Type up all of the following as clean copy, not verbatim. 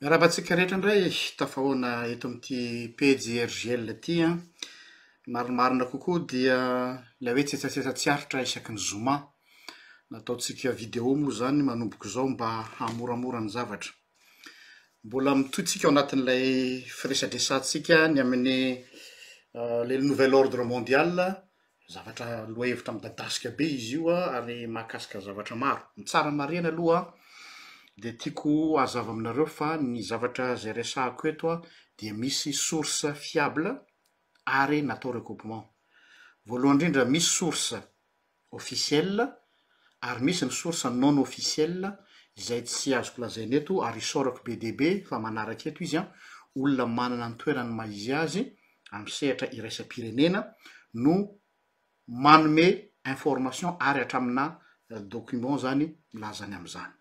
Rahabatsika rehetra indray tafahoana eto amin'ity pejy RGL ty an, marimarina kokoa dia ilay hoe tsetsatsiaritra isaky ny zoma. Nataotsika vidéo moa zany manomboka zao mba hamoramora ny zavatra. Mbola mitohitsika ao anatin'ilay firesadresantsika ny amin'ny le nouvel ordre mondial, zavatra lohahevitra midadasika be izy io ary mahakasika zavatra maro. Ny tsara marina aloha de tiako hazava aminareo fa ny zavatra zay resahako eto dia misy source fiable ary natao recoupement. Voalohany indrindra misy source officielle ary misy ny source non officielle izay tsy azoko lazaina eto ary isorako be dia be fa manaraka eto izy olona manana ny toerany maizy azy amin'ny sehatra iraisam-pirenena no manome information ary hatramina document zany milazany amin'izany.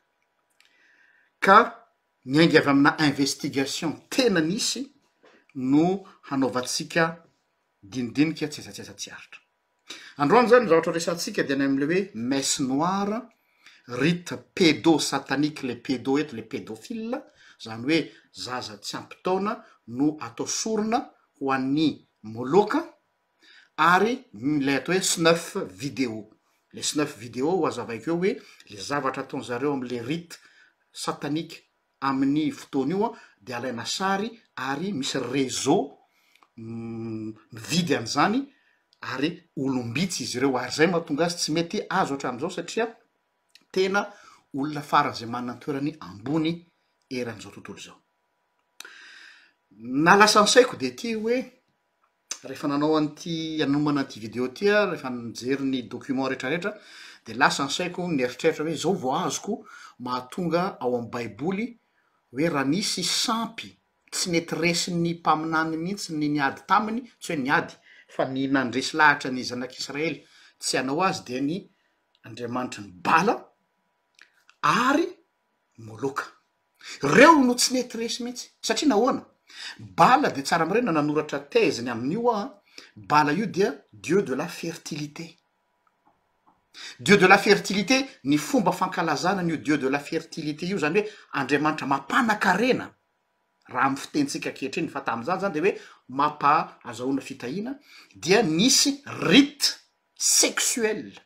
Ka miainga avy amina investigation tena nisy no hanaovantsika dinidinika tsetsatsiaritra. Androany zany zavatra resantsika dia ny amin'le hoe messe noire, rite pédosatanique, le pédo eto le pédophile, zany hoe zaza tsy ampy taona no atao sorona ho an'ny moloka ary ilay atao hoe snuff vidéo. Le snuff vidéo ho azavaiko eo hoe le zavatra ataon'zareo am'le rite satanique amin'ny fotoana io dia alaina sary ary misy réseau mividy an'izany ary olombitsy izy ireo ary zay mahatonga azy tsy mety azo hatram'izao satria tena olona farany zay manana toerany ambony eran'izao tontolo zao. Nalasa ansaiko de ty hoe rehefa nanao an'ity anomana an'ity vidéo ty rehefa nijery ny document rehetrarehetra de lasa ansaiko nieritreritra hoe zao vao azoko mahatonga ao amin'ny baiboly hoe raha nisy sampy tsy nety resin'ny mpaminany mihitsy ny niady taminy, tsy hoe niady fa ny nandresy lahatra ny zanak'Israely tsy hanao azy dia ny Andriamanitry ny Bala ary Moloka. Reo no tsy nety resy mihitsy satria nahoana? Bala de tsara marena nanoratra teziny amin'io Bala io dia dieu de la fertilité. Dieu de la fertilité, ny fomba fankalazana ny dieu de la fertilité io zany hoe Andriamanitra mampanankarena raha amin'ny fitentsika ankehitriny fa tamin'izany zany de hoe azahoana fitahina dia nisy rite sexuel,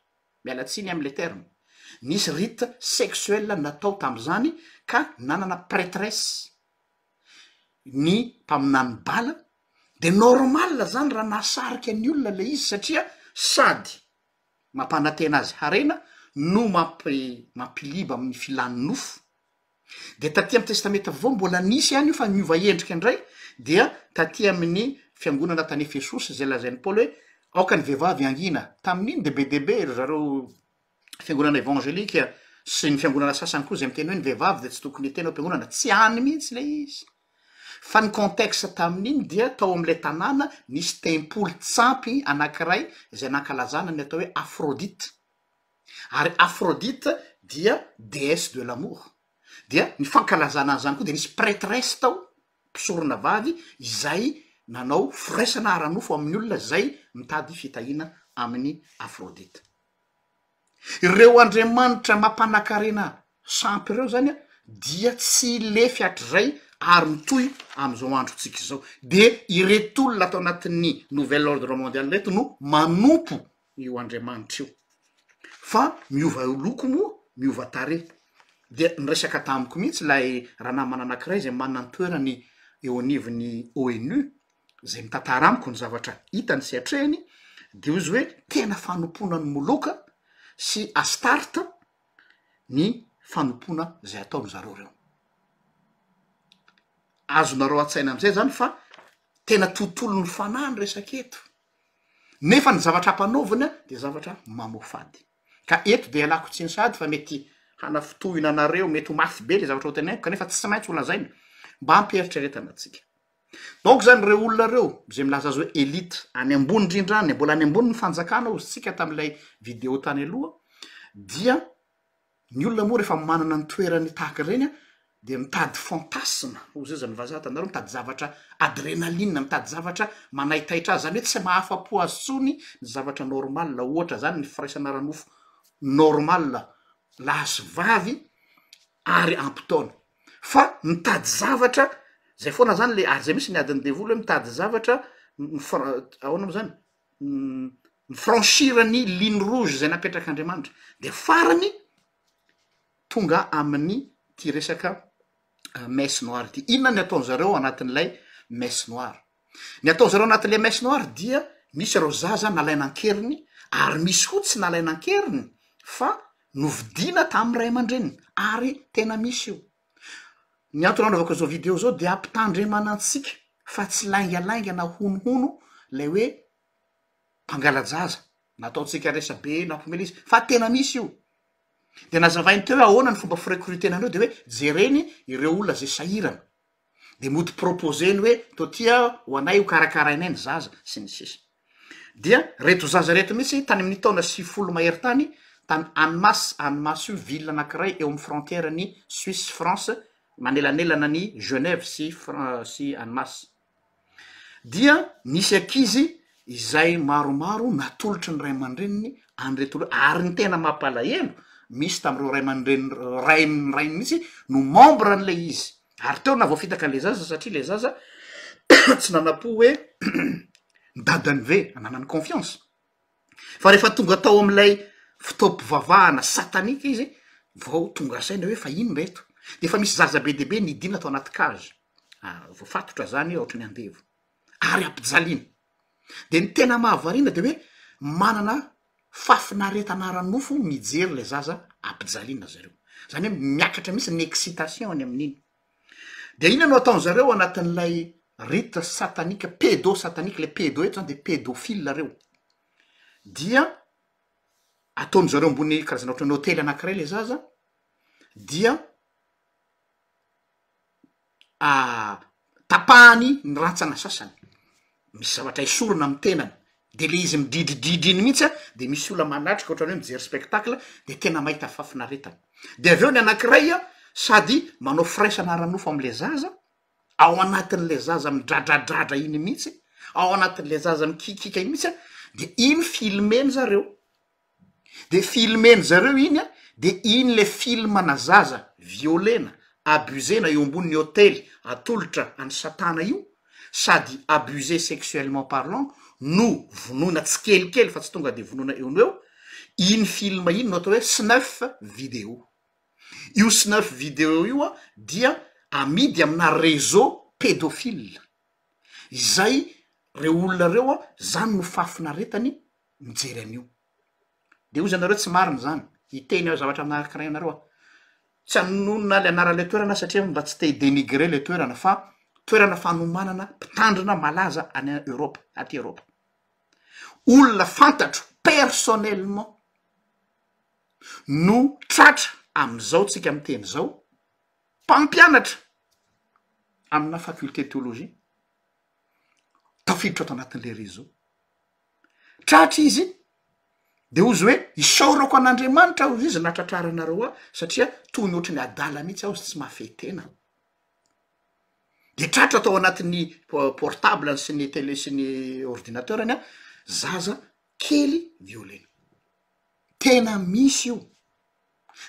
mialatsiny am'le terme, nisy rite sexuel natao tam'izany ka nanana prêtresse ny mpaminany Bala de normal zany raha nahasarika ny olona le izy satria sady mampanantena azy harena no mampiliba amin'ny filany nofo. De taty amin'ny testameta vao mbola nisy ihany io fa miova endrika indray dia taty amin'ny fiangonana tany Efesosy zay lazainy Paoly hoe aoka ny vehivavy angina tamin'iny de be debe ry zareo fiangonana evangelika sy ny fiangonana sasany koa zay miteny hoe ny vehivavy de tsy tokony hitena ao am-piangonana, tsy hany mihitsy le izy. Fa ny contexte tamin'iny dia tao am'le tanàna nisy tempoly tsampy anankiray zay nankalazana ny atao hoe Aphrodite. Ary Aphrodite dia déesse de l'amour. Dia ny fankalazana an'izany koa de nisy prêtresse tao, mpisorona vavy izay nanao firaisana ara-nofo amin'ny olona zay mitady fitahina amin'ny Aphrodite. Ireo Andriamanitra mampanankarena sampy ireo zany dia tsy lefy hatrizay ary mitohy am'izao androntsika izao. De ireto olona atao anatin'ny nouvel ordre mondial reto no manompo io Andriamanitra io. Fa miova loko moa, miova tarehy. De niresaka tamiko mihitsy lay raha namana anankiray zay manana ny toerany eo anivon'ny ONU zay mitantara amiko ny zavatra hitany sy hatrehany de izy hoe tena fanompona ny Moloka sy Astarta ny fanompona zay ataony zareo reo. Azonareo an-tsaina am'izay zany fa tena tontolo ny fanahy ny resaketo. Nefa ny zavatra ampanaovina de zavatra mamofady. Ka eto de ialako tsy ny sady fa mety hanafotohina anareo, mety ho mafy be le zavatra ho tenaiko kanefa tsy maintsy ho lazaina mba hampieritrereta antsika. Donc zany reo olona reo zay milaza azy hoe élite any ambony indrindra any, mbola any ambony ny fanjakana ozytsika tam'ilay vidéo tany aloha, dia ny olona moa rehefa manana ny toerany tahaka reny de mitady fantasme, ozy zany vazaha tanareo, mitady zavatra adrénaline, mitady zavatra manaitaitra azy, zany hoe tsy mahafa-po azy tsony ny zavatra normal, ohatra zany ny firaisana ara-nofo normal lahy sy vavy ary ampy taona. fa mitady zavatra zay foana zany le ary zay misy ny adiny devolo hoe mitady zavatra ahoana mo zany franchirany ligne rouge zay napetrak'andriamanitra de farany tonga amin'ny ty resaka messe noire ty. Inona ny ataon'zareo anatin'ilay messe noire? Ny ataon'zareo anatin'lay messe noire dia misy reo zaza nalaina ankeriny ary misy koa tsy nalaina ankeriny fa novidina tamy ray aman-dreniny ary tena misy io. Ny antony anaovako zao video zao de ampitandremana antsika fa tsy laingalainga na honohono lay hoe mpangalajaza nataotsika resa be nampomely izy fa tena misy io. De nazavainy teo hoe ahoana ny fomba firecrutenandreo de hoe jereny ireo olona zay sahirana de mody proposeny hoe totia ho anay ho karakarainay ny zaza sy ny sisa. Dia reto zaza reto mihitsy tany amin'ny taona 10 mahery tany tany Annemasse io ville anankiray eo amin'ny frontière-ny Suisse France manelanelana ny Genève sy Annemasse. Dia nisy ankizy izay maromaro natolotry ny ray aman-dreniny anyretolo ary ny tena mampalahelo misy tam'ireo ray aman-dreny rainy mihitsy no membre an'le izy ary teo na voafitaka le zaza satria le zaza tsy nanapo hoe dadany ve nanany confiance fa rehefa tonga tao am'ilay fitaompivavahana satanika izy vao tonga saina hoe fa ino reto de fa misy zaza be debe nidina atao anaty cage voafatotra zany ohatrany andevo ary ampijaliana de ny tena mahavarina de hoe manana fafinaretana ranofo mijery le zaza ampijaliana zareo zany hoe miakatra misy ny excitation any amin'iny. De ina no ataon'zareo anatin'ilay rite satanika pédo satanika le pédo eto zany de pédophile reo dia ataon'zareo ambony karazana ohatrany hôtely anankiray le zaza dia tapahany ny rantsana sasany misy zavatra isorona amy tenany de le izy midridridridry iny mihitsy de misy ola manatrika ohatrany hoe mijery spectacle de tena mahita fafinaretana. De aveo ny anankiray sady manao firaisana ranofo am'le zaza ao anatin'le zaza midradradradra iny mihitsy ao anatin'le zaza mikikika iny mihitsy de iny filmeny zareo de filmeny zareo iny de iny le filmana zaza violena abusena eo ambonin'ny hôtely atolotra any satana io sady abusé sexuellement parlant no vonoina tsy kelikely fa tsy tonga de vonoina eo no eo iny film iny no atao hoe snuff video. Io snuff video io dia amidy amina réseau pédophile izay reo olona reo zany no fafinaretany mijery an'io. De io zanareo tsy mariny zany hiteny ao zavatra anakiray anareo tsy anonona le anarale toerana satria mba tsy te hidenigrer le toerana fa toerana fanomanana mpitandrina malaza any Europe aty Europe olona fantatro personnellement no tratra am'izao tsika amy teny zao mpampianatra amina faculté théologie tafiditra ato anatin'le réseau tratra izy de ozy hoe isaorako an'Andriamanitra ozy izy natratraranareo satria toy ny ohatry ny adala mihitsy aho tsy mahafetena de tratra atao anatin'ny portable sy ny télé sy ny ordinateur any zaza kely violena tena misy io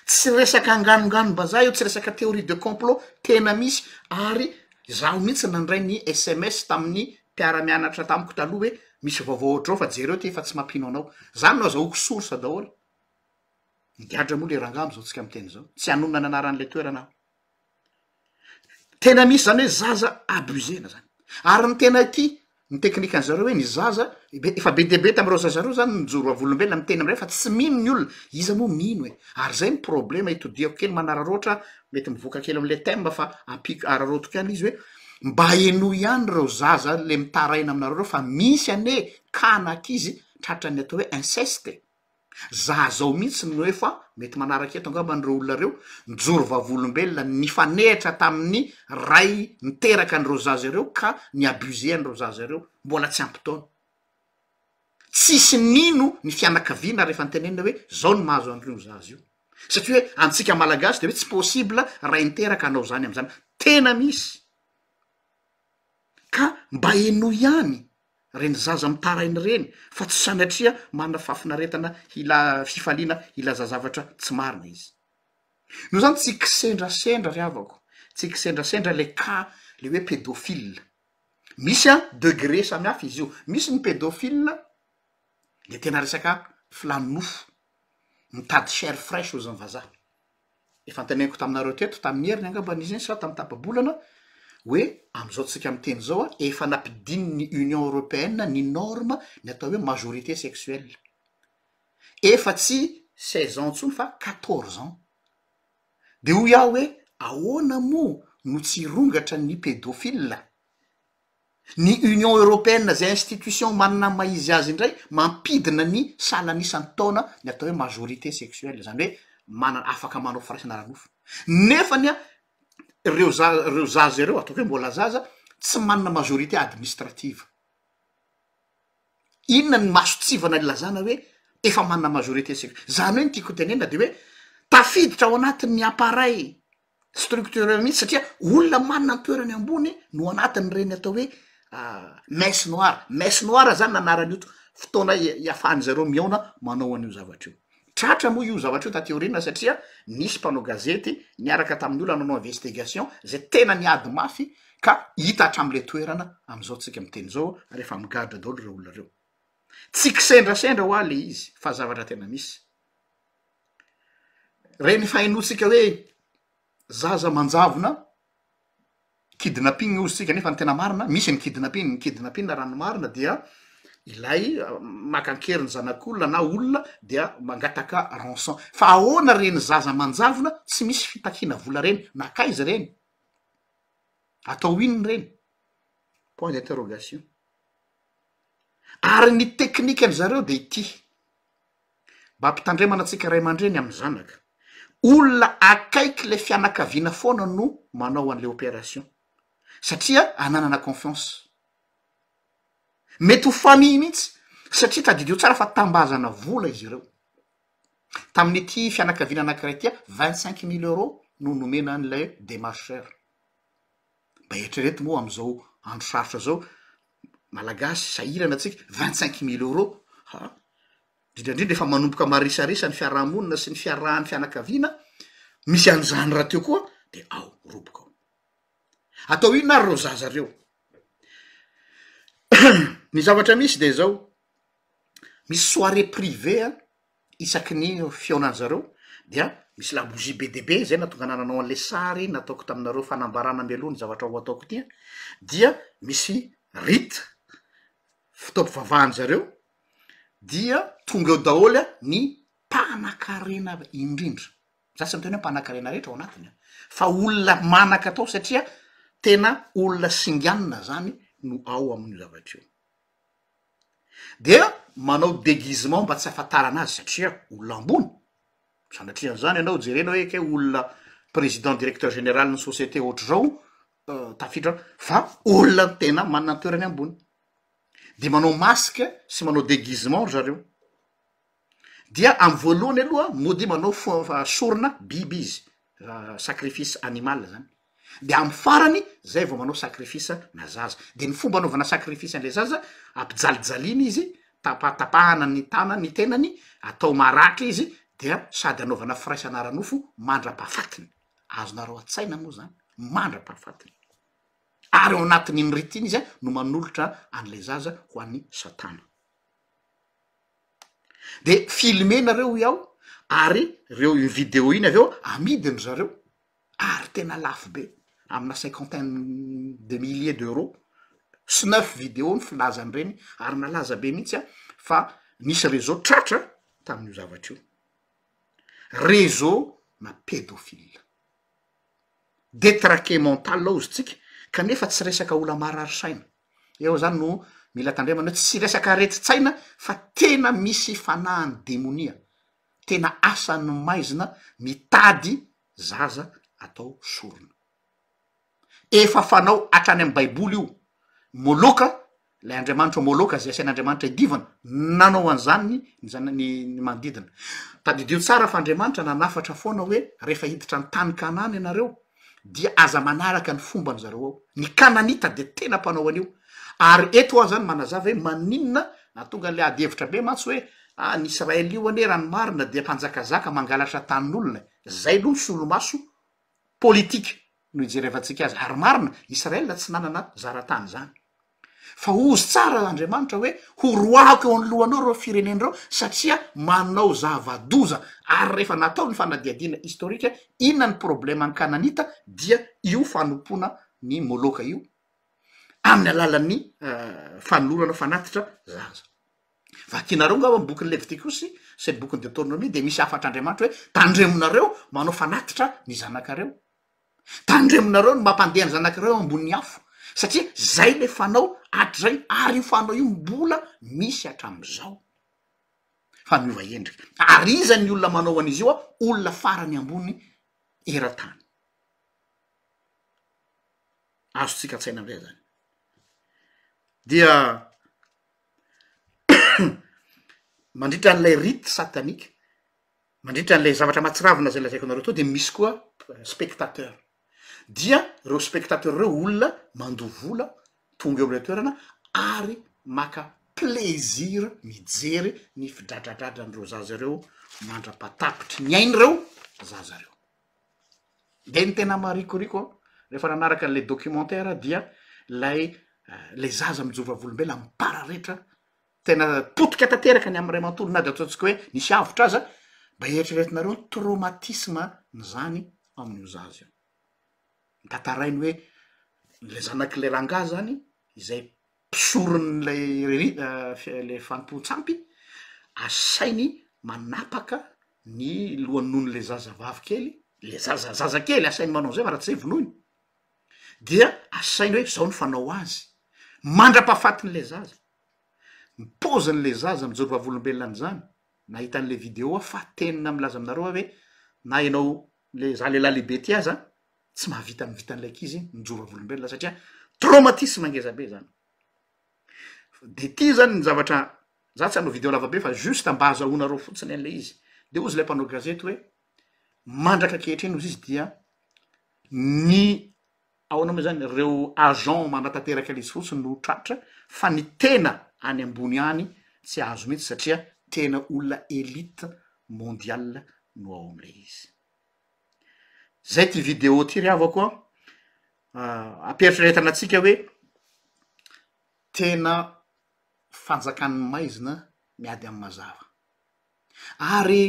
tsy resaka anganonganom-bazaha io tsy resaka théorie de complot tena misy ary zaho mihitsy nandray ny SMS tamin'ny mpiara-mianatra tamiko taloha hoe misy vaovao ohatrao fa jereo ty efa tsy mampino anao zany no azahoako source daholo migadra moa le rangamo zao tsika amy teny zao tsy anonona ny anaran'le toerana tena misy zany hoe zaza abusena zany ary ny tena ty ny teknika any zareo hoe ny zaza efa be debe tam'ireo zazareo zany nijoro avolombelona amy teny amray fa tsy mino ny olona iza moa mino hoe ary zay ny problema itodiako kely manararoatra mety mivoaka kely am'le thème fa ampiko ararotiko any izy hoe mba eno ihany reo zaza le mitaraina aminareo reo fa misy ane kanak'izy tratra ny atao hoe inceste zazao mihitsy ny hoe fa mety manaraky eto angamba an'ireo olona reo nijoro vavolombelona nifanehitra tamin'ny ray niteraka an'ireo zaza ireo ka ny abusé an'ireo zaza ireo mbola tsy ampitaona tsisy nino ny fianakaviana rehefa nitenenina hoe zao ny mahazo an'ireo zaza io satria hoe antsika malagasy de hoe tsy possible ray niteraka anao zany am'zany tena misy ka mba eno ihany reny zaza mitarainy reny fa tsy sanatria manana fafinaretana hila fifaliana hilazazavatra tsy marina izy no zany tsy kisendrasendra ry havako tsika sendrasendra le cas le hoe pédophile misy a degré samihafa izy io misy ny pédophile le tena resaka filanofo mitady chair fraîche ozy ny vazaha efa anteneniko taminareo teto tamin'ny heriny angaban'izy iny sa tamy tapabolana hoe am'izao tsika amy teny zao a efa nampidiny ny union européenne ny norme ny atao hoe majorité sexuelle efa tsy 16 ans ntsony fa 14 ans de ho iaho hoe ahoana mo no tsy rongatra ny pédophile ny union européenne zay institution manana maizy azy indray mampidina ny salan'isan'ny taona ny atao hoe majorité sexuelle zany hoe mana afaka manao firaisana ranofo nefany a reo zaza ireo ataoko hoe mbola zaza tsy manana majorité administrative inona ny masotsivana ilazana hoe efa manana majorité sexuelle zany hoe ny tiako tenena de hoe tafiditra ao anatin'ny appareil structurel mihitsy satria olona manana ny toerany ambony no anatiny reny atao hoe messe noire zany nanarany ioto fotoana iafahany zareo miaona manao an'io zavatra io tratra moa io zavatra io tateorina satria nisy mpanao gazety niaraka tamin'ny olo nanao investigation zay tena niady mafy ka hita hatram'le toerana am'izao tsika miteny zao rehefa migadra daholo reo olona reo tsy kisendrasendra ho a le izy fa zavatra tena misy reny fainotsika hoe zaza manjavona kidnapping ozy tsika nefa ny tena marina misy ny kidnapping raha ny marina dia ilay makankeriny zanak'olona na olona dia mangataka rançon fa ahoana reny zaza manjavona tsy misy fitakina vola reny nakaizy reny atao inony reny point d'interrogation ary ny teknika ny zareo de ity mba ampitandremana atsika ray aman-dreny amy zanaka olona akaiky le fianakaviana foana no manao an'le opération satria ananana confiance mety ho famille mihitsy satria tadidio tsara fa tambazana vola izy ireo tamin'ity fianakaviana anakiray tya 25 000 euros no nomena an'lay démarcheur mba eritrereto moa am'izao andro sarotra zao malagasy sahirana atsika 25 000 euros indrindrindra efa manomboka marisarisa ny fiarahamonina sy ny fiarahan'ny fianakaviana misy an'izany raha teo koa de ao roboka ao atao ino ary reo zaza reo ny zavatra misy de zao misy soirée privé a isaky ny fionany zareo dia misy labougie be debe zay natonga nananao an'le sary nataoko taminareo fanambarana melony zavatra ho ataoko tia dia misy rite fitaopy vavahany zareo dia tonga eo daholy a ny mpanakarena indrindra zasy miteny hoe mpanakarena rehetra ao anatiny fa olona manaka atao satria tena olona singanina zany no ao amin'io zavatra io dia manao déguisement mba tsy afatarana azy satria olona ambony sanatrian'zany ianao jerena hoe ke olona président directeur général ny société ohatra zao tafidra fa olona tena manana toerany ambony de manao masque sy manao déguisement zareo dia amy voalohany aloha mody manao sorona biby izy sacrifice animal zany de amy farany zay vao manao sacrifice na zaza de ny fomba anaovana sacrifice an'le zaza ampijalijaliny izy tapatapahana ny tana ny tenany atao maratra izy dia sady anaovana firaisana ranofo mandra-pahafatiny azonareo a-tsaina moa zany mandra-pahafatiny ary ao anatin'iny ritiny izy a no manolotra an'le zaza ho an'ny satana de filmenareo iaho ary reo video iny aveo amidiny zareo ary tena lafo be amina 50 de milliers d'euros sy 9 video ny filazany reny ary nalaza be mihitsy a fa misy réseau tratra tamin'io zavatra io réseau na pédophile détraqué mental ozy tsika kanefa tsy resaka ola marary saina eo zany no mila tandremana hoe tsy resaka retitsaina fa tena misy fanahany demonia tena asany maizina mitady zaza atao sorona efa fanao hatrany amy baiboly io moloka lay andriamanitra moloka zay asain'andriamanitra idivana nanao an'zany ny manodidina tadidio tsara fa andriamanitra nanafatra foana hoe rehefa hiditra ny tany kanany ianareo dia aza manaraka ny fombany zareo ao ny kananita de tena mpanao an'io ary eto aho zany manazava hoe maninona natonga an'le ady hevitra be mantsy hoe ny Israely io ane rano marina dia mpanjakazaka mangalatra tanin'olona zay aloha ny solomaso politika no ijerevantsika azy ary marina Israela tsy nanana zaratany zany fa ozy tsara Andriamanitra hoe ho roako eo anylohanao reo firenenireo satria manao zava-doza ary rehefa natao ny fanadiadiana historika inona ny problema ny Kananita dia io fanompona ny Moloka io amin'ny alalan'ny fanolorana fanatitra zaza vakinareo ngamba ny bokin'ny Levitikosy sy ny bokin'ny Deutéronomie de misy afatr'Andriamanitra hoe tandremonareo manao fanatitra ny zanakareo tandremonareo ny mampandeha ny zanakareo ambony afo satria zay le fanao hatrizay ary io fanao io mbola misy hatram'izao fa miova endrika ary iza ny olona manao an'izy io a olona farany ambony eran-tany azotsika tsaina am'izay zany dia mandritra n'ilay rite satanika mandritra n'lay zavatra matsiravina zay lazaiko anareo to de misy koa spectateur dia reo spectateur reo olona mandovola tonga eo am'ilay toerana ary maka plaisir mijery ny fidradradradrandreo zaza reo mandra-patapitry ny ainy reo zaza reo de ny tena marikoriko rehefa nanaraka an'le documentaire dia le zaza mijova volombela mipararetra tena potika tanteraka ny am'ray mantolo na de ataotsika hoe nisy avotra aza mba eritreretinareo traumatisme ny zany amin'io zaza io tantarainy hoe le zanak'le ranga zany izay pisoron'lay le fanompo-tsampy asainy manapaka ny lohan'non'le zazavavy kely le zaza kely asainy manao zay fa raha tsy zay vonoiny dia asainy hoe zao ny fanao azy mandra-pahafatin'le zaza mipozin'le zaza mijoro vavolombelona zany nahitan'le vidéo fa tenina milaza aminareo hoe na ianao le za lehilahy lehibe ty aza tsy mahavita mivitan'lay ankizy mijoro vavolombelona satria traumatisme ngezabe zany de ty zany ny zavatra za tsy hanao vidéo lavabe fa juste mba azahoanareo fotsiny an'le izy de ozy lay mpanao gazety hoe mandraka kehitriny ozy izy dia ny ahoana moa zany reo agent manatanteraka l'izy fotsiny no tratra fa ny tena any ambony any tsy azo mihitsy satria tena olona élite mondiale no ao am'le izy zay ty vidéo ty ry havako ampieritreretatsika hoe tena fanjakan'ny maizina miady amy mazava ary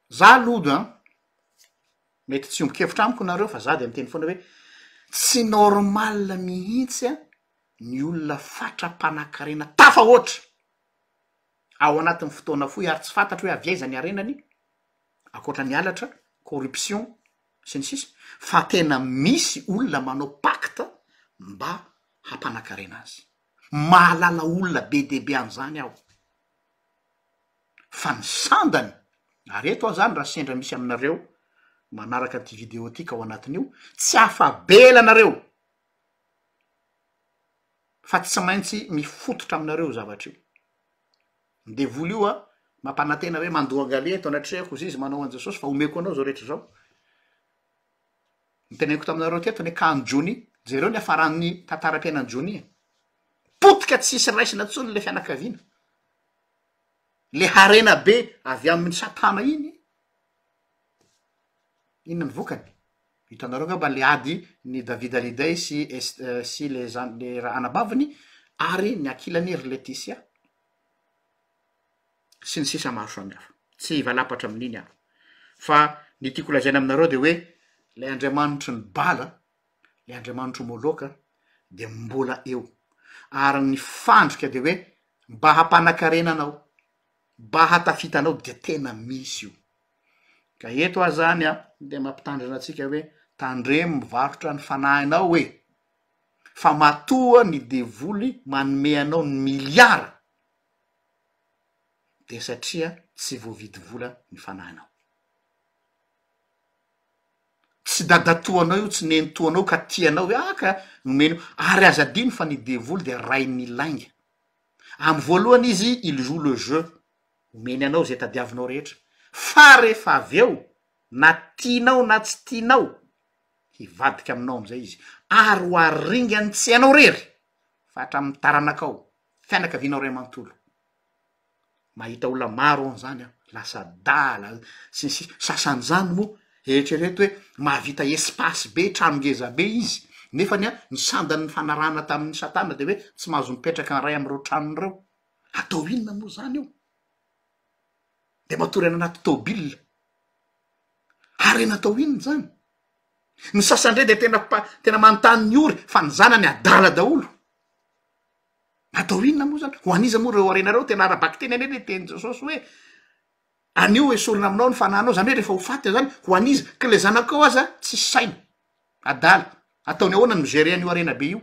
za lodo mety tsy ombokevitra amiko nareo fa za de miteny foana hoe tsy normal mihitsy ny olona fatra-panakarena tafa oatra ao anatin'ny fotoana foy ary tsy fantatry hoe aviaiza ny arenany akoatra ny alatra corruption sy ny sisy fa tena misy olona manao pacte mba hampanakarena azy mahalala olona be debe an'izany aho fa ny sandany ary eto aho zany raha sendra misy aminareo manaraka ty vidéo ty ka ao anatin'io tsy afabela-nareo fa tsy maintsy mifototra aminareo zavatra io ndevoly io mampanantena hoe mandoangaly eto anatrehako izy manao an Jesosy fa omeko anao zao rehetra zao niteneniko taminareo teto ny Kanjony jereo ny afaran'ny tantaram-piainan Jony potika tsisy raisina tsony le fianakaviana le harena be avy amin'ny satana iny inona ny vokany hitanareo ngamba le ady ny David Hallyday sy le anabaviny ary ny ankilany ry Laetitia sy ny sisa maro samihafa tsy valapatra amin'iny aho fa ny tiako lazaina aminareo de hoe le Andriamanitry ny bala le Andriamanitry Moloka de mbola eo ary ny fandrika de hoe mba hampanakarenanao mba hatafitanao de tena misy io ka eto aho zany de mampitandrina atsika hoe tandremo mivarotra ny fanahinao hoe fa matoa ny devoly manome anao ny miliara de satria tsy voavidy vola ny fanahinao tsy dadatoanao io tsy nenitoanao ka tianao hoe ka nomeno ary aza dino fa ny devoly de ray ny lainga amy voalohany izy il joue le jeu omeny anao zay tadiavinao rehetra fa rehefa avy eo na tianao na tsy tianao hivadika aminao am'izay izy ary ho aringany tsy anao rery fa hatramin'ny taranakao fianakavianao ray amanontolo mahita olona maro an'izany lasa dala sy sasany zany moa eritrereto hoe mahavita espace be tranongeza be izy nefany a ny sandany fanarana tamin'ny satana de hoe tsy mahazo mipetraka ny ray am'ireo tranony reo atao inona moa zany io de matory any anaty tôbila ary natao inona zany ny sasandray de tena manontany ny ory fa ny zanany adala daholo atao inona moa zany ho aniza moa reo arenareo tena arabaky teny ane le teny jesosy hoe anio esolona aminao ny fananao zany hoe rehefa ho faty zany ho aniza ka le zanakao aza tsisy saina adala ataony ahoana ny migere an'io arena be io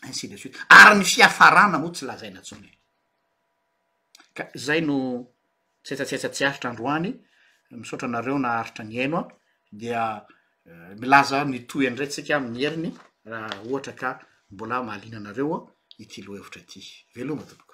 ainsi de suite ary ny fiafarana moa tsy lazaina tsony ka zay no tsetsatsietsa tsy aritra androany misaotra anareo na aritra ny aino a dia milaza ny toy andray tsika amin'ny heriny raha ohatra ka mbola mahaliana anareo a ity lohevitra ty veloma tompoko